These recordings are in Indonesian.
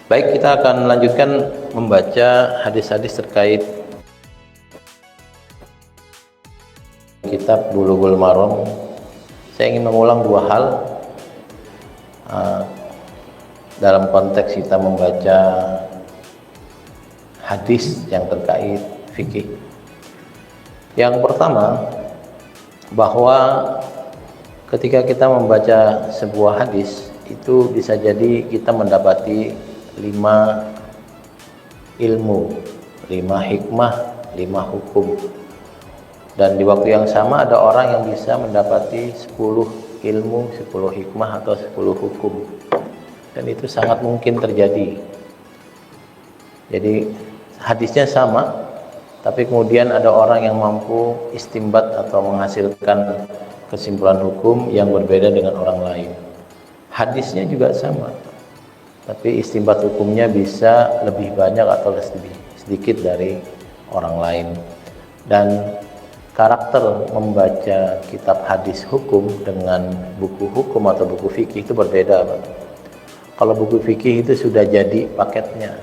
Baik, kita akan lanjutkan membaca hadis-hadis terkait kitab Bulughul Maram. Saya ingin mengulang dua hal dalam konteks kita membaca hadis yang terkait fikih. Yang pertama, bahwa ketika kita membaca sebuah hadis, itu bisa jadi kita mendapati 5 ilmu, 5 hikmah, 5 hukum. Dan di waktu yang sama ada orang yang bisa mendapati 10 ilmu, 10 hikmah atau 10 hukum. Dan itu sangat mungkin terjadi. Jadi hadisnya sama, tapi kemudian ada orang yang mampu istimbat atau menghasilkan kesimpulan hukum yang berbeda dengan orang lain. Hadisnya juga sama, tapi istimbat hukumnya bisa lebih banyak atau lebih sedikit dari orang lain. Dan karakter membaca kitab hadis hukum dengan buku hukum atau buku fikih itu berbeda, Pak. Kalau buku fikih itu sudah jadi paketnya.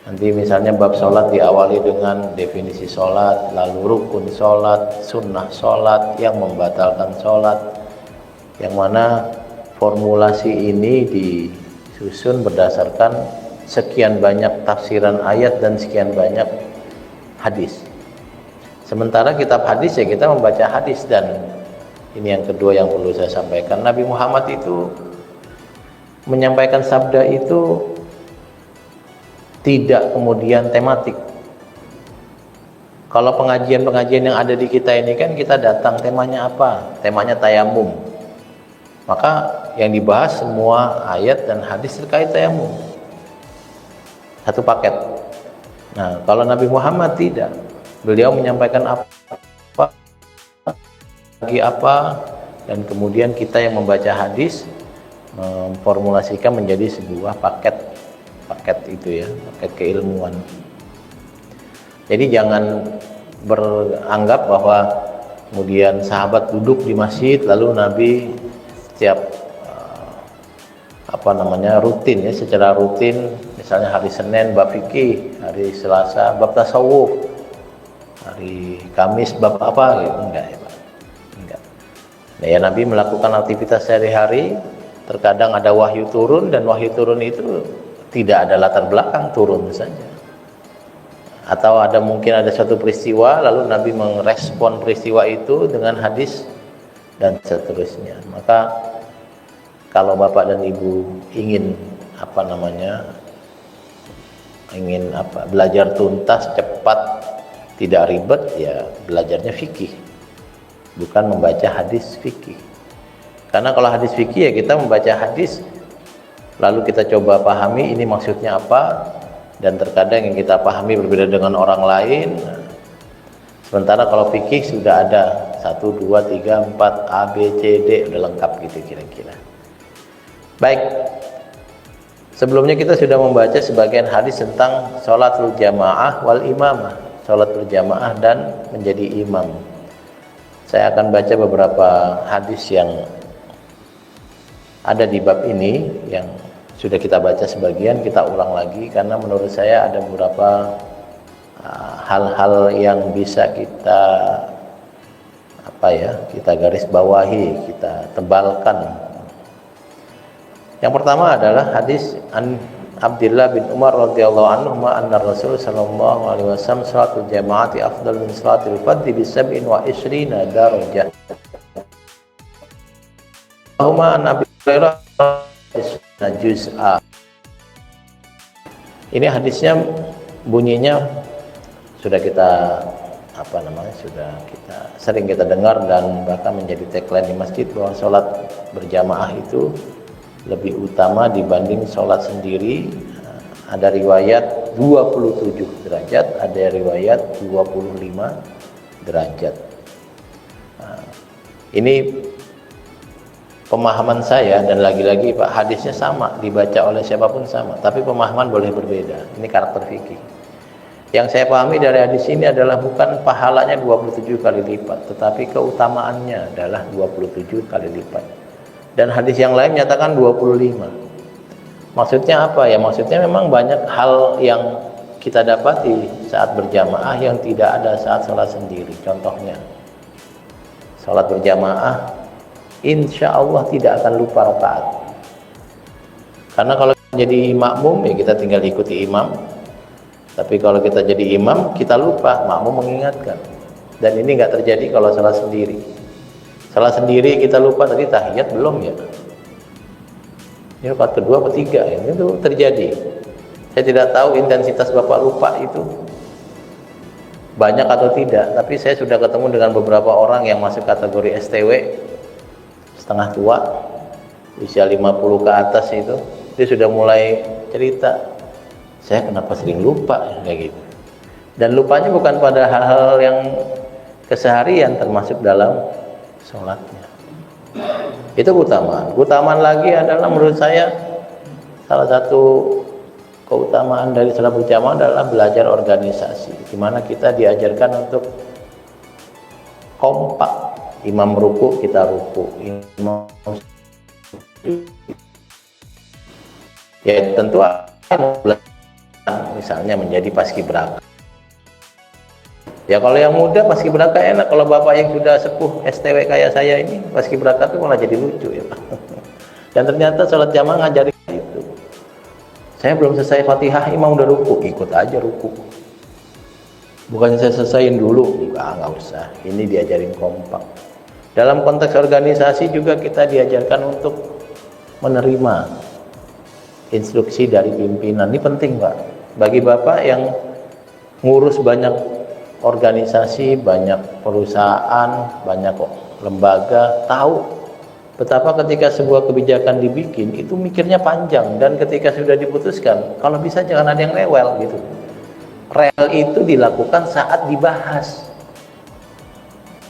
Nanti misalnya bab sholat diawali dengan definisi sholat, lalu rukun sholat, sunnah sholat, yang membatalkan sholat, yang mana formulasi ini disusun berdasarkan sekian banyak tafsiran ayat dan sekian banyak hadis. Sementara kitab hadis ya kita membaca hadis. Dan ini yang kedua yang perlu saya sampaikan, Nabi Muhammad itu menyampaikan sabda itu tidak kemudian tematik. Kalau pengajian-pengajian yang ada di kita ini kan kita datang temanya apa? Temanya tayamum. Maka yang dibahas semua ayat dan hadis terkait tayamum. Satu paket. Nah, kalau Nabi Muhammad tidak. Beliau menyampaikan apa, lagi apa, dan kemudian kita yang membaca hadis memformulasikan menjadi sebuah paket itu ya, paket keilmuan. Jadi jangan beranggap bahwa kemudian sahabat duduk di masjid lalu Nabi setiap rutin ya, secara rutin, misalnya hari Senin bab fikih, hari Selasa bab tasawuf, hari Kamis bab apa gitu. Enggak ya, Pak. Enggak. Nah, ya Nabi melakukan aktivitas sehari-hari, terkadang ada wahyu turun, dan wahyu turun itu tidak ada latar belakang, turun saja. Atau mungkin ada suatu peristiwa lalu Nabi merespon peristiwa itu dengan hadis dan seterusnya. Maka kalau Bapak dan Ibu ingin belajar tuntas, cepat, tidak ribet, ya belajarnya fikih, bukan membaca hadis fikih. Karena kalau hadis fikih ya kita membaca hadis lalu kita coba pahami ini maksudnya apa, dan terkadang yang kita pahami berbeda dengan orang lain. Sementara kalau fikih sudah ada 1, 2, 3, 4 A, B, C, D, udah lengkap gitu kira-kira. Baik, sebelumnya kita sudah membaca sebagian hadis tentang sholatul jamaah wal imamah, sholat berjamaah dan menjadi imam. Saya akan baca beberapa hadis yang ada di bab ini yang sudah kita baca sebagian, kita ulang lagi karena menurut saya ada beberapa hal-hal yang bisa kita garis bawahi, kita tebalkan. Yang pertama adalah hadis Abdullah bin Umar radhiyallahu anhu anna Rasul sallallahu alaihi wasallam salatul jamaati afdalun salatil fardhi bi 27 darajah. Allahumma Nabi juz'a. Ini hadisnya bunyinya sudah kita sering kita dengar dan bahkan menjadi tagline di masjid bahwa sholat berjamaah itu lebih utama dibanding sholat sendiri. Ada riwayat 27 derajat, ada riwayat 25 derajat. Nah, ini pemahaman saya, dan lagi-lagi Pak, hadisnya sama, dibaca oleh siapapun sama, tapi pemahaman boleh berbeda. Ini karakter fikih. Yang saya pahami dari hadis ini adalah bukan pahalanya 27 kali lipat, tetapi keutamaannya adalah 27 kali lipat. Dan hadis yang lain menyatakan 25. Maksudnya apa ya? Maksudnya memang banyak hal yang kita dapati saat berjamaah yang tidak ada saat sholat sendiri. Contohnya, sholat berjamaah insya Allah tidak akan lupa rakaat. Karena kalau jadi makmum ya kita tinggal ikuti imam. Tapi kalau kita jadi imam kita lupa, makmum mengingatkan. Dan ini nggak terjadi kalau sholat sendiri. Sholat sendiri kita lupa tadi tahiyat belum ya? Ini rakaat kedua atau ketiga, ini tuh terjadi. Saya tidak tahu intensitas Bapak lupa itu banyak atau tidak, tapi saya sudah ketemu dengan beberapa orang yang masuk kategori STW, setengah tua, usia 50 ke atas itu, dia sudah mulai cerita, saya kenapa sering lupa, kayak gitu. Dan lupanya bukan pada hal-hal yang keseharian, termasuk dalam sholatnya. Itu keutamaan. Keutamaan lagi adalah menurut saya salah satu keutamaan dari sholat berjamaah adalah belajar organisasi, di mana kita diajarkan untuk kompak. Imam ruku kita ruku, imam ya tentu misalnya menjadi paskibraka. Ya kalau yang muda paskibraka enak, kalau bapak yang sudah sepuh STW kayak saya ini paskibraka itu malah jadi lucu ya Pak. Dan ternyata sholat jamaah ngajarin itu. Saya belum selesai Fatihah, imam udah ruku, ikut aja ruku. Bukannya saya selesaiin dulu, nggak usah. Ini diajarin kompak. Dalam konteks organisasi juga kita diajarkan untuk menerima instruksi dari pimpinan. Ini penting Pak. Bagi Bapak yang ngurus banyak organisasi, banyak perusahaan, banyak lembaga, tahu betapa ketika sebuah kebijakan dibikin itu mikirnya panjang, dan ketika sudah diputuskan kalau bisa jangan ada yang rewel gitu. Rel itu dilakukan saat dibahas.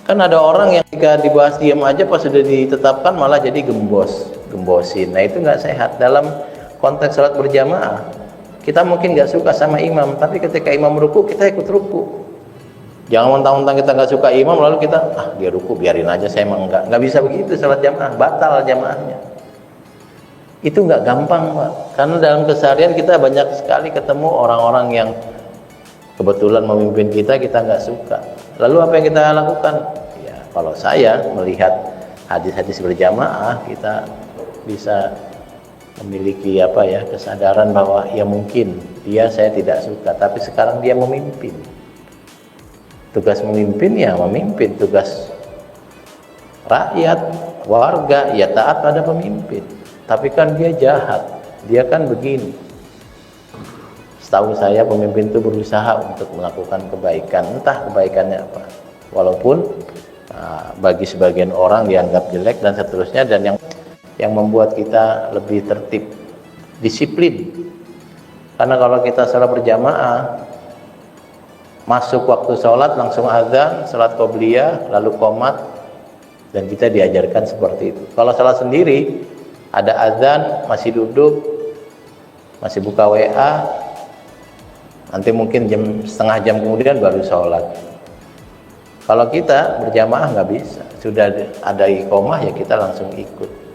Kan ada orang yang ketika dibahas diam aja, pas sudah ditetapkan malah jadi gembosin. Nah itu nggak sehat. Dalam konteks sholat berjamaah kita mungkin nggak suka sama imam, tapi ketika imam ruku kita ikut ruku. Jangan mentang-mentang kita nggak suka imam lalu kita dia ruku biarin aja, saya emang nggak bisa begitu. Sholat jamaah batal jamaahnya. Itu nggak gampang Pak, karena dalam keseharian kita banyak sekali ketemu orang-orang yang kebetulan memimpin kita nggak suka. Lalu apa yang kita lakukan? Ya kalau saya melihat hadis-hadis berjamaah, kita bisa memiliki kesadaran bahwa ya mungkin saya tidak suka, tapi sekarang dia memimpin. Tugas memimpin ya memimpin, tugas rakyat, warga ya taat pada pemimpin. Tapi kan dia jahat, dia kan begini. Setahu saya pemimpin itu berusaha untuk melakukan kebaikan, entah kebaikannya apa. Walaupun bagi sebagian orang dianggap jelek dan seterusnya, dan yang membuat kita lebih tertib, disiplin. Karena kalau kita sholat berjamaah, masuk waktu sholat langsung azan, sholat qobliyah, lalu qomat, dan kita diajarkan seperti itu. Kalau sholat sendiri, ada azan, masih duduk, masih buka WA, nanti mungkin setengah jam kemudian baru sholat. Kalau kita berjamaah nggak bisa, sudah ada iqomah ya kita langsung ikut.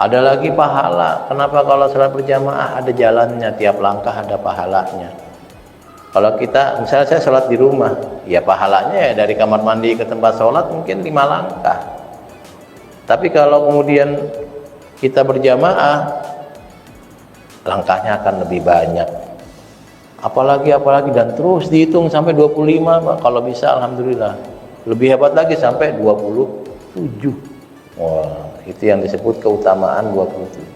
Ada lagi pahala. Kenapa kalau sholat berjamaah ada jalannya, tiap langkah ada pahalanya. Kalau kita, misalnya saya sholat di rumah, ya pahalanya ya dari kamar mandi ke tempat sholat mungkin 5 langkah. Tapi kalau kemudian kita berjamaah, langkahnya akan lebih banyak. Apalagi dan terus dihitung sampai 25 Pak. Kalau bisa alhamdulillah. Lebih hebat lagi sampai 27. Wah, itu yang disebut keutamaan 27.